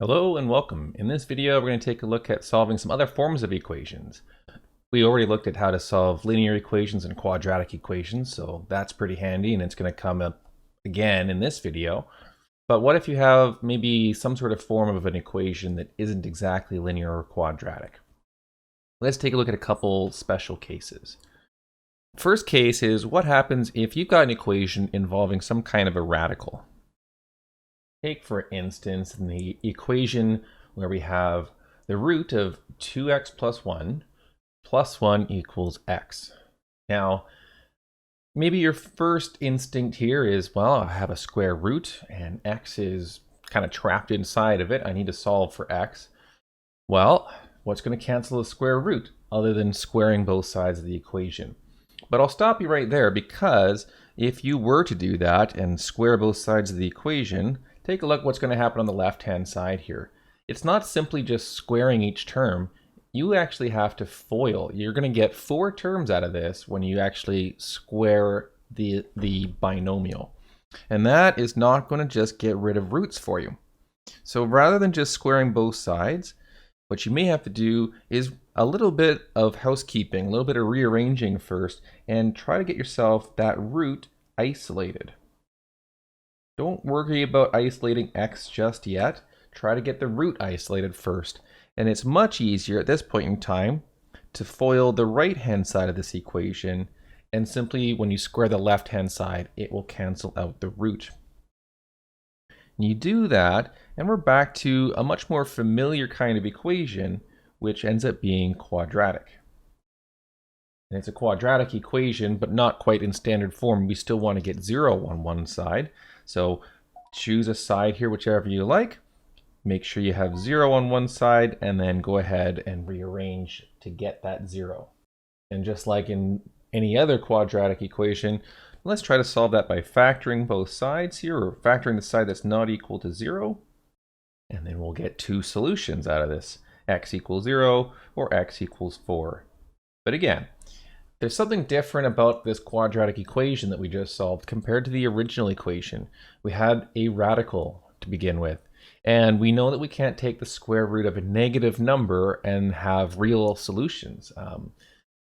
Hello and welcome. In this video, we're going to take a look at solving some other forms of equations. We already looked at how to solve linear equations and quadratic equations, so that's pretty handy and it's going to come up again in this video. But what if you have maybe some sort of form of an equation that isn't exactly linear or quadratic? Let's take a look at a couple special cases. First case is what happens if you've got an equation involving some kind of a radical. Take, for instance, the equation where we have the root of 2x plus 1 equals x. Now, maybe your first instinct here is, well, I have a square root and x is kind of trapped inside of it. I need to solve for x. Well, what's going to cancel the square root other than squaring both sides of the equation? But I'll stop you right there, because if you were to do that and square both sides of the equation, take a look what's going to happen on the left-hand side here. It's not simply just squaring each term. You actually have to FOIL. You're going to get 4 terms out of this when you actually square the binomial. And that is not going to just get rid of roots for you. So rather than just squaring both sides, what you may have to do is a little bit of housekeeping, a little bit of rearranging first, and try to get yourself that root isolated. Don't worry about isolating x just yet. Try to get the root isolated first. And it's much easier at this point in time to FOIL the right-hand side of this equation, and simply when you square the left-hand side, it will cancel out the root. And you do that, and we're back to a much more familiar kind of equation, which ends up being quadratic. And it's a quadratic equation, but not quite in standard form. We still want to get 0 on one side. So choose a side here, whichever you like. Make sure you have 0 on one side, and then go ahead and rearrange to get that 0. And just like in any other quadratic equation, let's try to solve that by factoring both sides here, or factoring the side that's not equal to 0. And then we'll get 2 solutions out of this. X equals 0 or x equals 4. But again, there's something different about this quadratic equation that we just solved compared to the original equation. We had a radical to begin with, and we know that we can't take the square root of a negative number and have real solutions.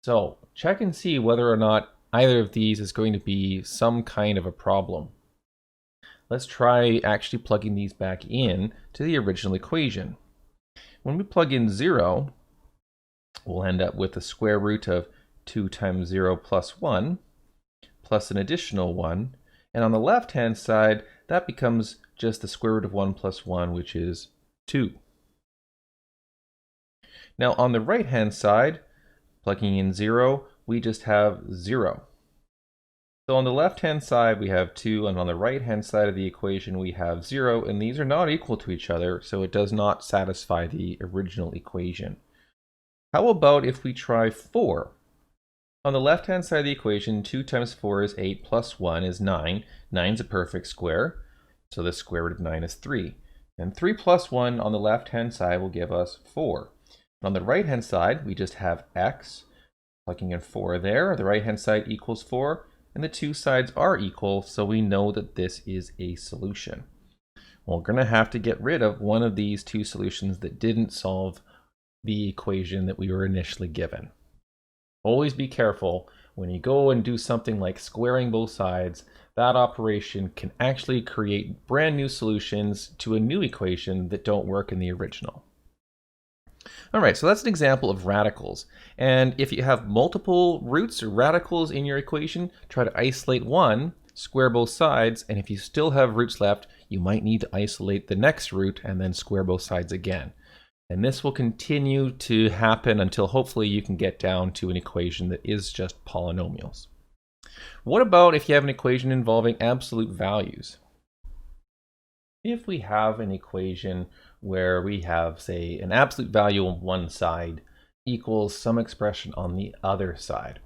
So check and see whether or not either of these is going to be some kind of a problem. Let's try actually plugging these back in to the original equation. When we plug in 0, we'll end up with the square root of 2 times 0 plus 1, plus an additional 1. And on the left-hand side, that becomes just the square root of 1 plus 1, which is 2. Now on the right-hand side, plugging in 0, we just have 0. So on the left-hand side, we have 2, and on the right-hand side of the equation, we have 0, and these are not equal to each other, so it does not satisfy the original equation. How about if we try 4? On the left-hand side of the equation, 2 times 4 is 8, plus 1 is 9. 9 is a perfect square, so the square root of 9 is 3. And 3 plus 1 on the left-hand side will give us 4. On the right-hand side, we just have x. Plugging in 4 there, the right-hand side equals 4, and the two sides are equal, so we know that this is a solution. Well, we're going to have to get rid of one of these 2 solutions that didn't solve the equation that we were initially given. Always be careful when you go and do something like squaring both sides. That operation can actually create brand new solutions to a new equation that don't work in the original. All right, so that's an example of radicals. And if you have multiple roots or radicals in your equation, try to isolate one, square both sides, and if you still have roots left, you might need to isolate the next root and then square both sides again. And this will continue to happen until hopefully you can get down to an equation that is just polynomials. What about if you have an equation involving absolute values? If we have an equation where we have, say, an absolute value on one side equals some expression on the other side.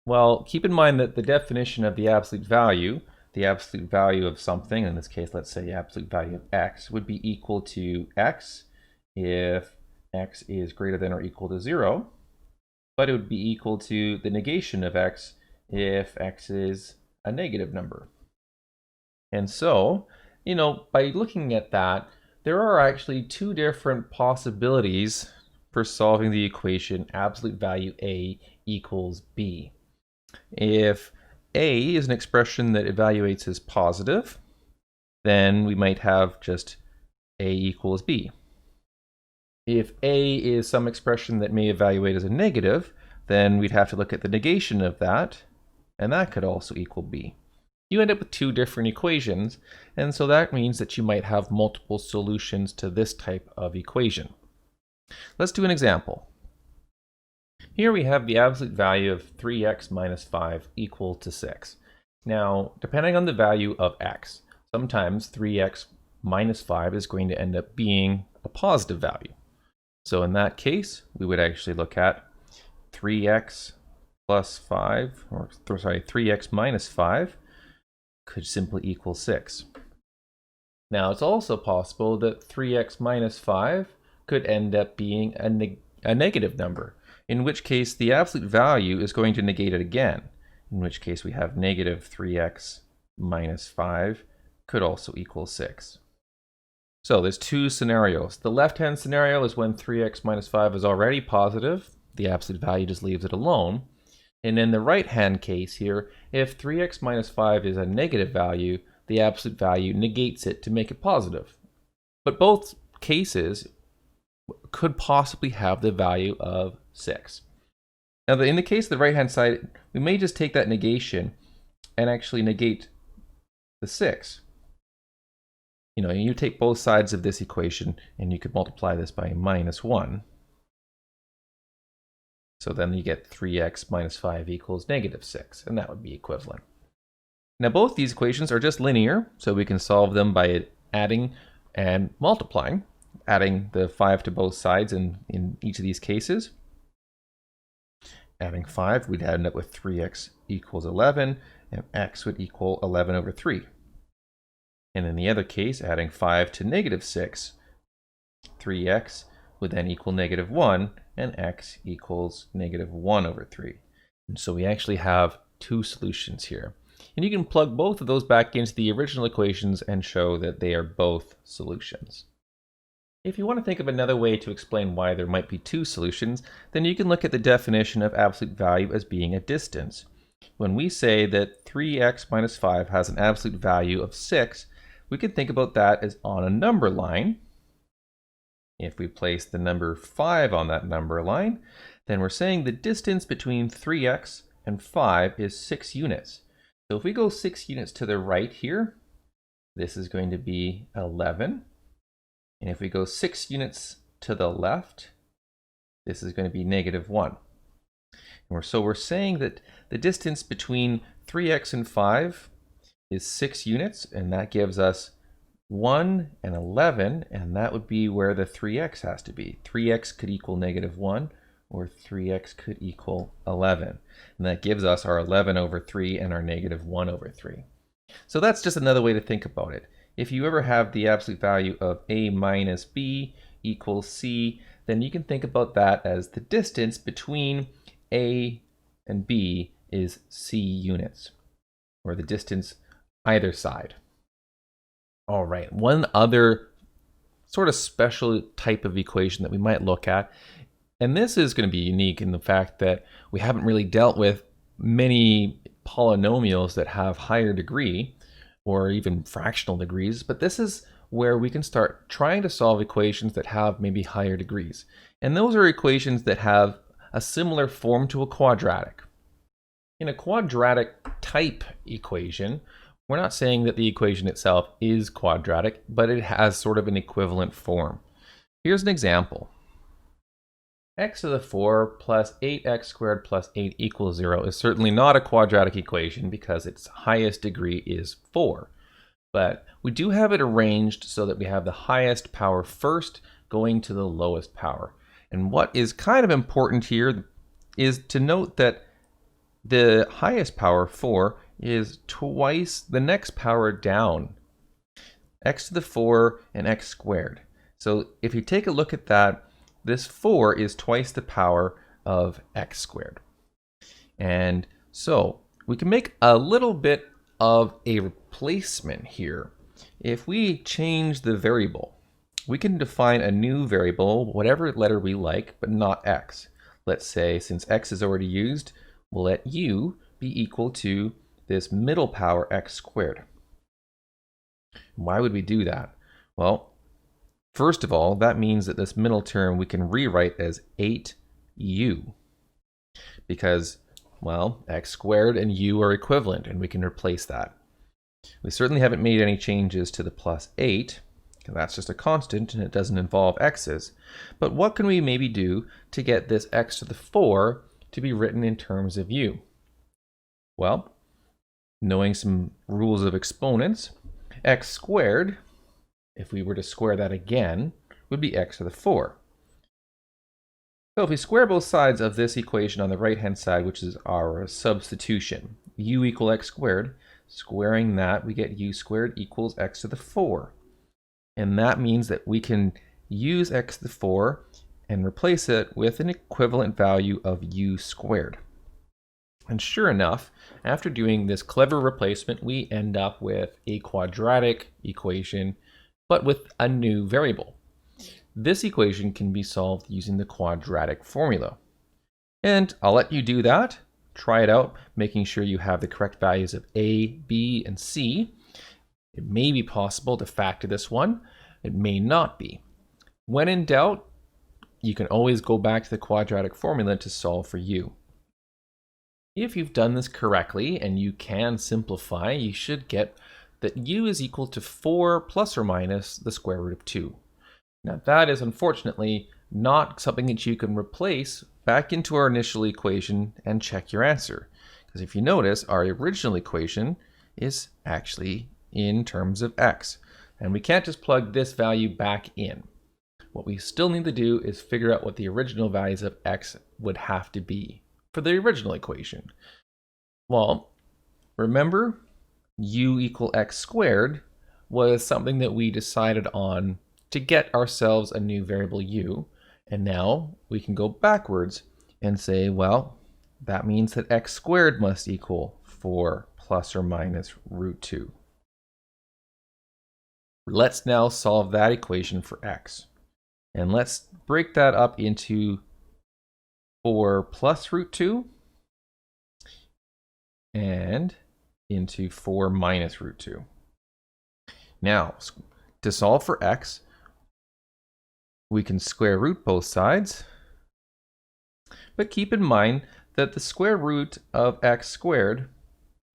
Well, keep in mind that the definition of the absolute value of something, in this case, let's say the absolute value of x, would be equal to x if x is greater than or equal to 0, but it would be equal to the negation of x if x is a negative number. And so, by looking at that, there are actually two different possibilities for solving the equation absolute value A equals B. If A is an expression that evaluates as positive, then we might have just A equals B. If A is some expression that may evaluate as a negative, then we'd have to look at the negation of that, and that could also equal B. You end up with two different equations, and so that means that you might have multiple solutions to this type of equation. Let's do an example. Here we have the absolute value of 3x minus 5 equal to 6. Now, depending on the value of x, sometimes 3x minus 5 is going to end up being a positive value. So in that case, we would actually look at 3x plus 5, or sorry, 3x minus 5 could simply equal 6. Now, it's also possible that 3x minus 5 could end up being a negative number, in which case the absolute value is going to negate it again, in which case we have negative 3x minus 5 could also equal 6. So there's two scenarios. The left-hand scenario is when 3x minus 5 is already positive. The absolute value just leaves it alone. And in the right-hand case here, if 3x minus 5 is a negative value, the absolute value negates it to make it positive. But both cases could possibly have the value of 6. Now, in the case of the right-hand side, we may just take that negation and actually negate the 6. You take both sides of this equation and you could multiply this by minus 1. So then you get 3x minus 5 equals negative 6, and that would be equivalent. Now both these equations are just linear, so we can solve them by adding and multiplying, adding the 5 to both sides in each of these cases. Adding 5, we'd end up with 3x equals 11, and x would equal 11 over 3. And in the other case, adding 5 to negative 6, 3x would then equal negative 1, and x equals negative 1 over 3. And so we actually have two solutions here. And you can plug both of those back into the original equations and show that they are both solutions. If you want to think of another way to explain why there might be two solutions, then you can look at the definition of absolute value as being a distance. When we say that 3x minus 5 has an absolute value of 6, we can think about that as on a number line. If we place the number 5 on that number line, then we're saying the distance between 3x and 5 is 6 units. So if we go 6 units to the right here, this is going to be 11. And if we go 6 units to the left, this is going to be negative 1. And so we're saying that the distance between 3x and 5 is 6 units, and that gives us 1 and 11, and that would be where the 3x has to be. 3x could equal negative 1, or 3x could equal 11. And that gives us our 11 over 3 and our negative 1 over 3. So that's just another way to think about it. If you ever have the absolute value of a minus b equals c, then you can think about that as the distance between a and b is c units, or the distance either side. All right, one other sort of special type of equation that we might look at, and this is going to be unique in the fact that we haven't really dealt with many polynomials that have higher degree or even fractional degrees, but this is where we can start trying to solve equations that have maybe higher degrees. And those are equations that have a similar form to a quadratic. In a quadratic type equation, we're not saying that the equation itself is quadratic, but it has sort of an equivalent form. Here's an example. X to the 4 plus 8x squared plus 8 equals 0 is certainly not a quadratic equation because its highest degree is 4. But we do have it arranged so that we have the highest power first going to the lowest power. And what is kind of important here is to note that the highest power, 4, is twice the next power down, x to the 4 and x squared. So if you take a look at that, this 4 is twice the power of x squared. And so we can make a little bit of a replacement here. If we change the variable, we can define a new variable, whatever letter we like, but not x. Let's say, since x is already used, we'll let u be equal to this middle power x squared. Why would we do that? Well, first of all, that means that this middle term we can rewrite as 8u, because, well, x squared and u are equivalent, and we can replace that. We certainly haven't made any changes to the plus 8, because that's just a constant and it doesn't involve x's. But what can we maybe do to get this x to the 4 to be written in terms of u? Well, knowing some rules of exponents, x squared, if we were to square that again, would be x to the 4. So if we square both sides of this equation on the right-hand side, which is our substitution, u equal x squared, squaring that, we get u squared equals x to the 4. And that means that we can use x to the 4 and replace it with an equivalent value of u squared. And sure enough, after doing this clever replacement, we end up with a quadratic equation, but with a new variable. This equation can be solved using the quadratic formula. And I'll let you do that. Try it out, making sure you have the correct values of a, b, and c. It may be possible to factor this one. It may not be. When in doubt, you can always go back to the quadratic formula to solve for u. If you've done this correctly and you can simplify, you should get that u is equal to 4 plus or minus the square root of 2. Now that is unfortunately not something that you can replace back into our initial equation and check your answer. Because if you notice, our original equation is actually in terms of x. And we can't just plug this value back in. What we still need to do is figure out what the original values of x would have to be for the original equation. Well, remember, u equal x squared was something that we decided on to get ourselves a new variable u. And now we can go backwards and say, well, that means that x squared must equal 4 plus or minus root 2. Let's now solve that equation for x. And let's break that up into 4 plus root 2 and into 4 minus root 2. Now, to solve for x, we can square root both sides, but keep in mind that the square root of x squared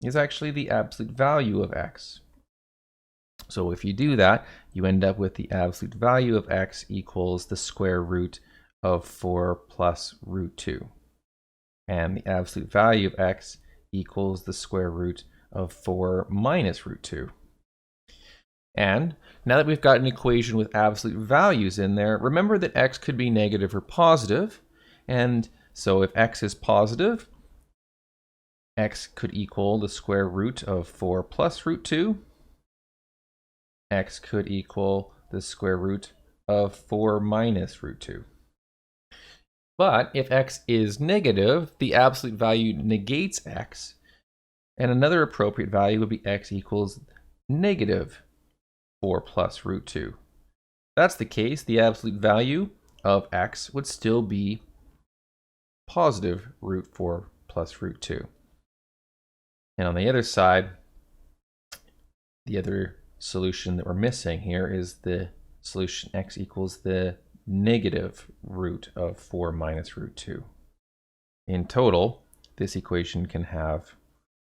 is actually the absolute value of x. So if you do that, you end up with the absolute value of x equals the square root of 4 plus root 2. And the absolute value of x equals the square root of 4 minus root 2. And now that we've got an equation with absolute values in there, remember that x could be negative or positive. And so if x is positive, x could equal the square root of 4 plus root 2. X could equal the square root of 4 minus root 2. But if x is negative, the absolute value negates x. And another appropriate value would be x equals negative 4 plus root 2. If that's the case, the absolute value of x would still be positive root 4 plus root 2. And on the other side, the other solution that we're missing here is the solution x equals the negative root of 4 minus root 2. In total, this equation can have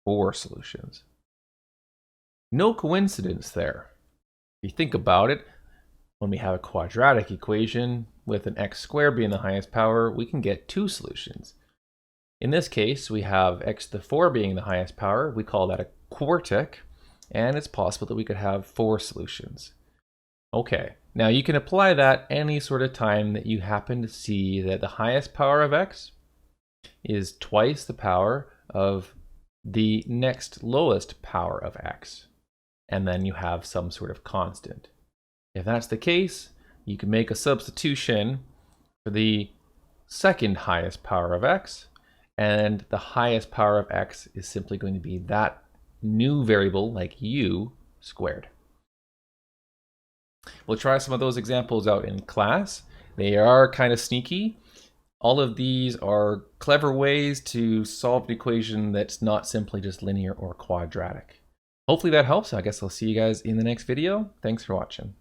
4 solutions. No coincidence there. If you think about it, when we have a quadratic equation with an x squared being the highest power, we can get 2 solutions. In this case, we have x to the 4 being the highest power. We call that a quartic. And it's possible that we could have 4 solutions. Okay, now you can apply that any sort of time that you happen to see that the highest power of x is twice the power of the next lowest power of x. And then you have some sort of constant. If that's the case, you can make a substitution for the second highest power of x, and the highest power of x is simply going to be that new variable like u squared. We'll try some of those examples out in class. They are kind of sneaky. All of these are clever ways to solve an equation that's not simply just linear or quadratic. Hopefully that helps. I guess I'll see you guys in the next video. Thanks for watching.